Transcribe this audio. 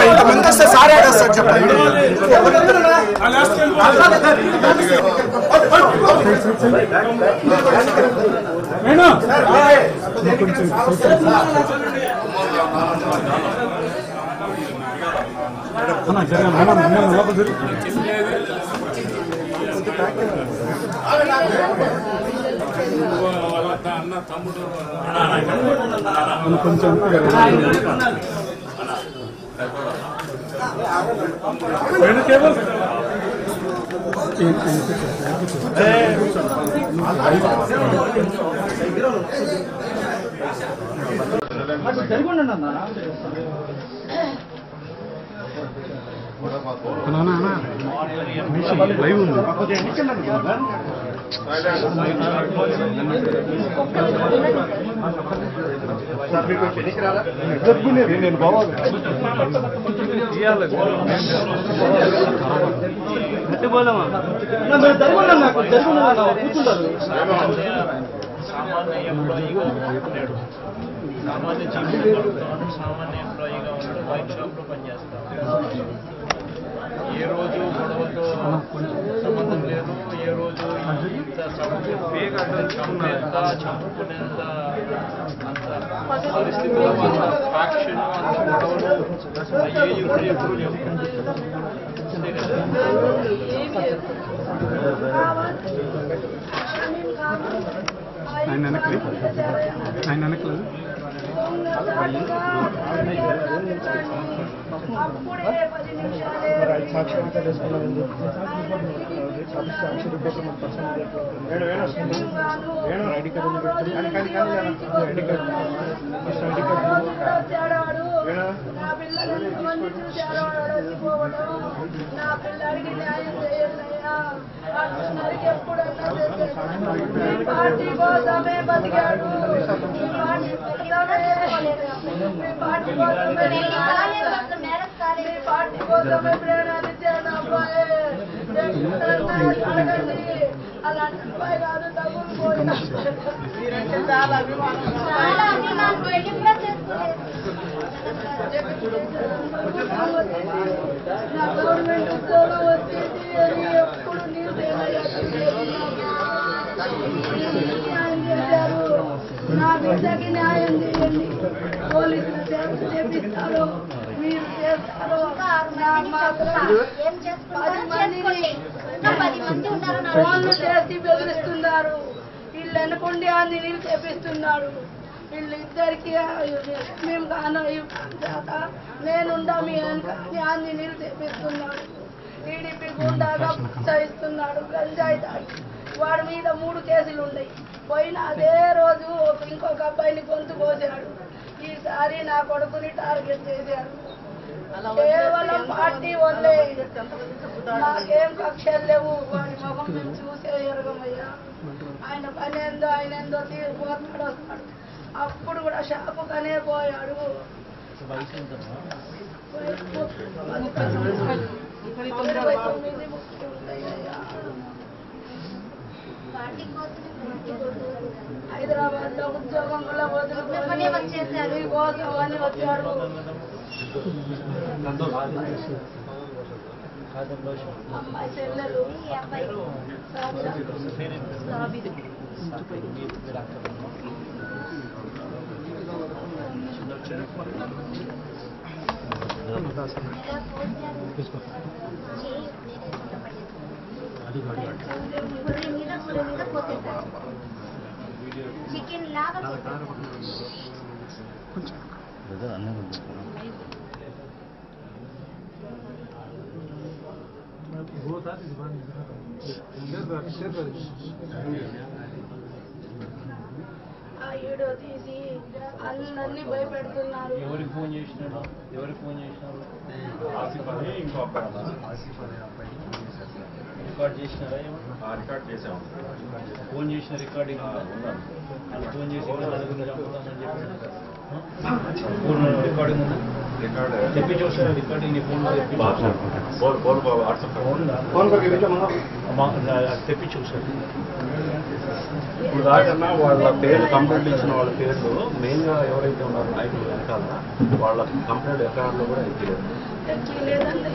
ఇంతమంది వస్తే సారే ఆడేస్తారు చెప్పండి. కొంచెం లైవ్ ఉంది. నేను బాగా సామాన్య ఎంప్లాయీగా ఉన్నాడు. సామాన్య సామాన్య ఎంప్లాయీగా ఉన్నాడు. వైన్ షాప్లో పనిచేస్తాడు. ఏ రోజు గొడవతో సంబంధం లేదు. ఏ రోజు ఇంత చంపేంత చంపుకునేంత అంత పరిస్థితుల్లో అంత ఫ్యాక్షన్ అంత గొడవలు అయ్యే కూడా ఎప్పుడు లేవు. ఆయన వెనకలేదు. పార్టీ కోసమే బతికాడు. పార్టీ కోసమే ప్రేరణించాడు అబ్బాయి. అలాంటి అబ్బాయి కాదు. తగ్గులు చాలా అభిమానం. నా గవర్నమెంట్ ఉద్యోగం వచ్చేసి ఎప్పుడు నీళ్ళు నా బిడ్డకి న్యాయం చేయండి. పోలీసులు చేపిస్తారు, మీరు చేస్తారు. ఫోన్లు చేసి బెదిరిస్తున్నారు. వీళ్ళు అనుకుండి అన్ని నీళ్ళు చేపిస్తున్నాడు. వీళ్ళిద్దరికి మేము కాను నేనుండా మీ అన్ని నీళ్ళు చేపిస్తున్నాడు. టీడీపీ గుండాగా ప్రోత్సహిస్తున్నాడు. గంజాయి తాగి వాడి మీద 3 కేసులు ఉన్నాయి. పోయిన అదే రోజు ఇంకొక అబ్బాయిని గొంతు కోసాడు. ఈసారి నా కొడుకుని టార్గెట్ చేశాడు. కేవలం పార్టీ వల్లే. నాకేం కక్షలు లేవు. వాడి ముఖం చూసే ఎరగమయ్యా. ఆయన పని ఏందో ఆయన ఏందో తీరిపోతాడు వస్తాడు. అప్పుడు కూడా షాపుకనే పోయాడు. 29 ఉంటాయ్యా. హైదరాబాద్ లో ఉద్యోగం కూడా వదులుకొని వచ్చేసారు. కోసం అని వచ్చాడు. అమ్మాయి చెల్లెలు చికెన్ లాగా ఆ వీడియో తీసి అందరినీ భయపెడుతున్నారు. ఎవరికి ఫోన్ చేసినాడు? ఎవరికి ఫోన్ చేసినారు? రికార్డ్ చేసినారా? రికార్డ్ చేసాము. ఫోన్ చేసిన రికార్డింగ్ వాళ్ళు ఫోన్ చేసి నలుగురిని చంపుతామని చెప్పి ఫోన్ రికార్డింగ్ ఉందా? రికార్డ్ తెప్పి చూసారా రికార్డింగ్? నీ ఫోన్లో తెప్పి వాట్సాప్ తెప్పి చూసారు. ఇప్పుడు దాకన్నా వాళ్ళ పేర్లు కంప్లైంట్ ఇచ్చిన వాళ్ళ పేర్లు మెయిన్గా ఎవరైతే ఉన్నారో నాయకులు వెనకాల వాళ్ళ కంప్లైంట్ ఎఫ్ఐఆర్లో కూడా ఎక్కలేదు. లేదండి